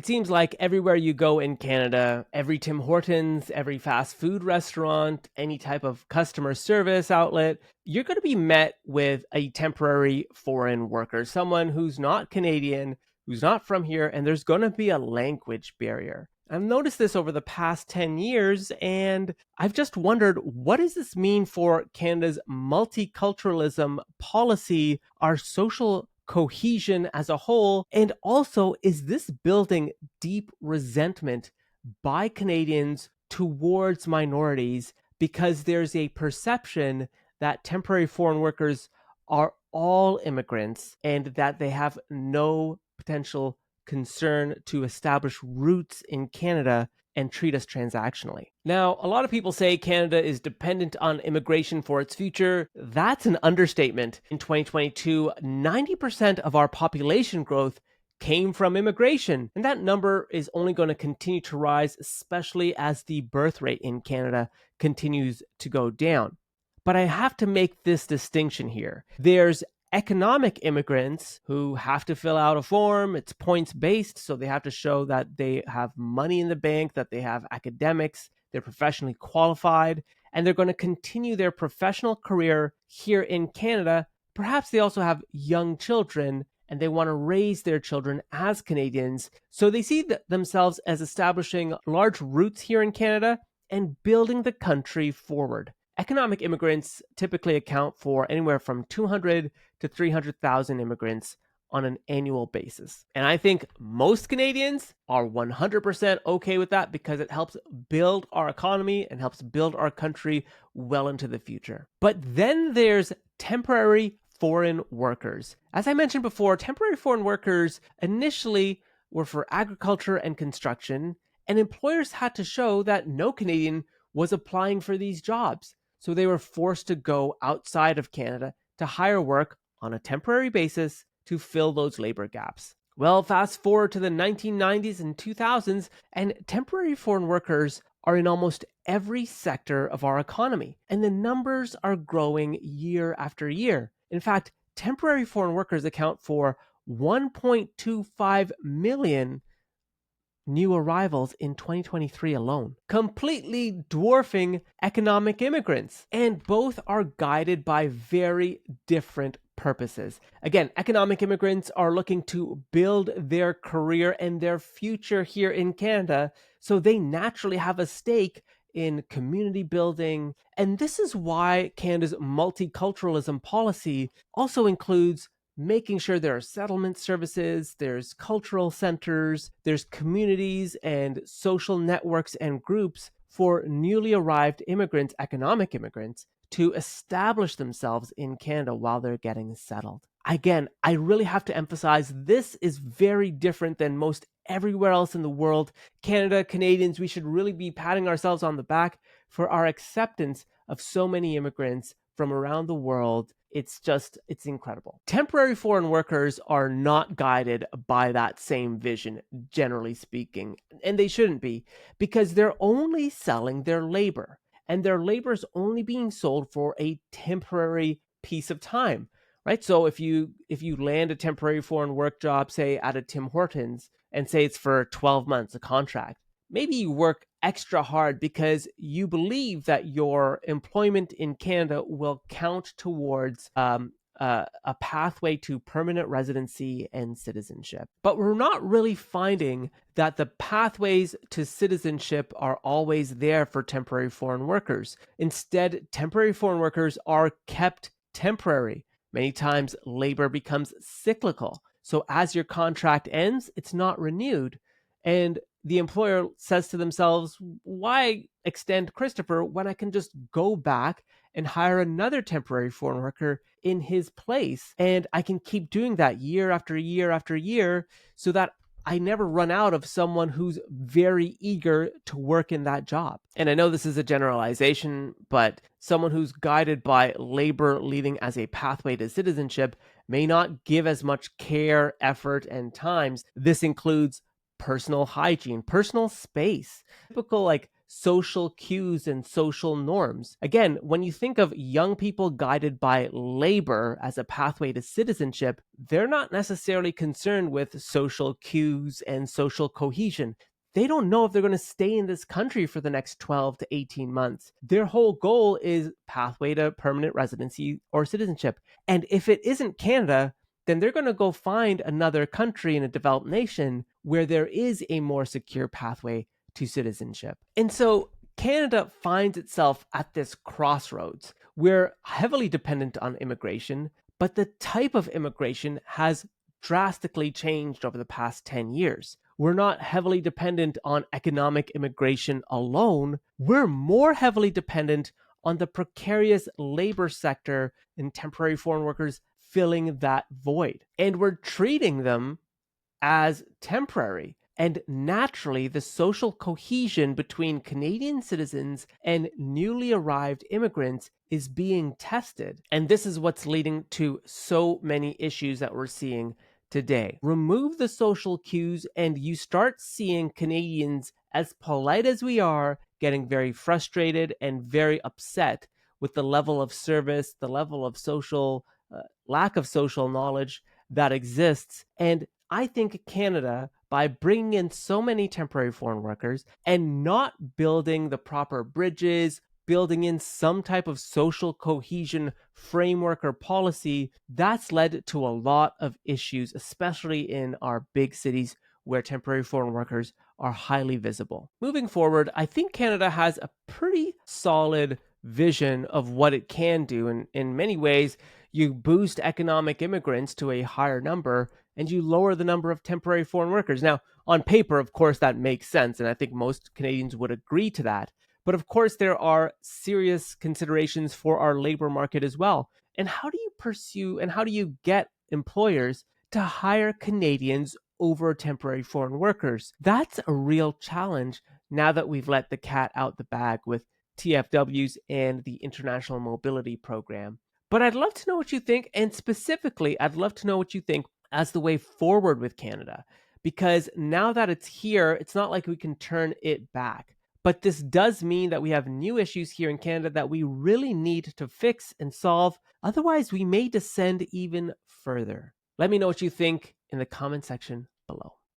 It seems like everywhere you go in Canada, every Tim Hortons, every fast food restaurant, any type of customer service outlet, you're going to be met with a temporary foreign worker, someone who's not Canadian, who's not from here, and there's going to be a language barrier. I've noticed this over the past 10 years, and I've just wondered, what does this mean for Canada's multiculturalism policy, our social cohesion as a whole? And also, is this building deep resentment by Canadians towards minorities because there's a perception that temporary foreign workers are all immigrants and that they have no potential concern to establish roots in Canada and treat us transactionally? Now, a lot of people say Canada is dependent on immigration for its future. That's an understatement. In 2022, 90% of our population growth came from immigration, and that number is only going to continue to rise, especially as the birth rate in Canada continues to go down. But I have to make this distinction here. There's economic immigrants who have to fill out a form. It's points based, so they have to show that they have money in the bank, that they have academics, they're professionally qualified, and they're going to continue their professional career here in Canada. Perhaps they also have young children and they want to raise their children as Canadians. So they see themselves as establishing large roots here in Canada and building the country forward. Economic immigrants typically account for anywhere from 200 to 300,000 immigrants on an annual basis. And I think most Canadians are 100% okay with that because it helps build our economy and helps build our country well into the future. But then there's temporary foreign workers. As I mentioned before, temporary foreign workers initially were for agriculture and construction, and employers had to show that no Canadian was applying for these jobs. So they were forced to go outside of Canada to hire work on a temporary basis to fill those labor gaps. Well, fast forward to the 1990s and 2000s, and temporary foreign workers are in almost every sector of our economy, and the numbers are growing year after year. In fact, temporary foreign workers account for 1.25 million new arrivals in 2023 alone, completely dwarfing economic immigrants. And both are guided by very different purposes. Again, economic immigrants are looking to build their career and their future here in Canada, so they naturally have a stake in community building. And this is why Canada's multiculturalism policy also includes making sure there are settlement services, there's cultural centers, there's communities and social networks and groups for newly arrived immigrants, economic immigrants, to establish themselves in Canada while they're getting settled. Again, I really have to emphasize this is very different than most everywhere else in the world. Canada, Canadians, we should really be patting ourselves on the back for our acceptance of so many immigrants from around the world. It's incredible. Temporary foreign workers are not guided by that same vision, generally speaking, and they shouldn't be, because they're only selling their labor, and their labor is only being sold for a temporary piece of time, right? So if you land a temporary foreign work job, say at a Tim Hortons, and say it's for 12 months, a contract, maybe you work extra hard because you believe that your employment in Canada will count towards a pathway to permanent residency and citizenship. But we're not really finding that the pathways to citizenship are always there for temporary foreign workers. Instead, temporary foreign workers are kept temporary. Many times labor becomes cyclical. So as your contract ends, it's not renewed. And the employer says to themselves, why extend Christopher when I can just go back and hire another temporary foreign worker in his place? And I can keep doing that year after year after year so that I never run out of someone who's very eager to work in that job. And I know this is a generalization, but someone who's guided by labor leading as a pathway to citizenship may not give as much care, effort, and times. This includes personal hygiene, personal space, typical like social cues and social norms. Again, when you think of young people guided by labor as a pathway to citizenship, they're not necessarily concerned with social cues and social cohesion. They don't know if they're going to stay in this country for the next 12 to 18 months. Their whole goal is pathway to permanent residency or citizenship. And if it isn't Canada, then they're going to go find another country in a developed nation where there is a more secure pathway to citizenship. And so Canada finds itself at this crossroads. We're heavily dependent on immigration, but the type of immigration has drastically changed over the past 10 years. We're not heavily dependent on economic immigration alone. We're more heavily dependent on the precarious labor sector and temporary foreign workers filling that void. And we're treating them as temporary. And naturally, the social cohesion between Canadian citizens and newly arrived immigrants is being tested. And this is what's leading to so many issues that we're seeing today. Remove the social cues, and you start seeing Canadians, as polite as we are, getting very frustrated and very upset with the level of service, the level of social lack of social knowledge that exists. And I think Canada, by bringing in so many temporary foreign workers and not building the proper bridges, building in some type of social cohesion framework or policy, that's led to a lot of issues, especially in our big cities where temporary foreign workers are highly visible. Moving forward, I think Canada has a pretty solid vision of what it can do. And in many ways, you boost economic immigrants to a higher number and you lower the number of temporary foreign workers. Now, on paper, of course, that makes sense. And I think most Canadians would agree to that. But of course, there are serious considerations for our labor market as well. And how do you pursue and how do you get employers to hire Canadians over temporary foreign workers? That's a real challenge now that we've let the cat out the bag with TFWs and the International Mobility Program. But I'd love to know what you think. And specifically, I'd love to know what you think as the way forward with Canada. Because now that it's here, it's not like we can turn it back. But this does mean that we have new issues here in Canada that we really need to fix and solve. Otherwise, we may descend even further. Let me know what you think in the comment section below.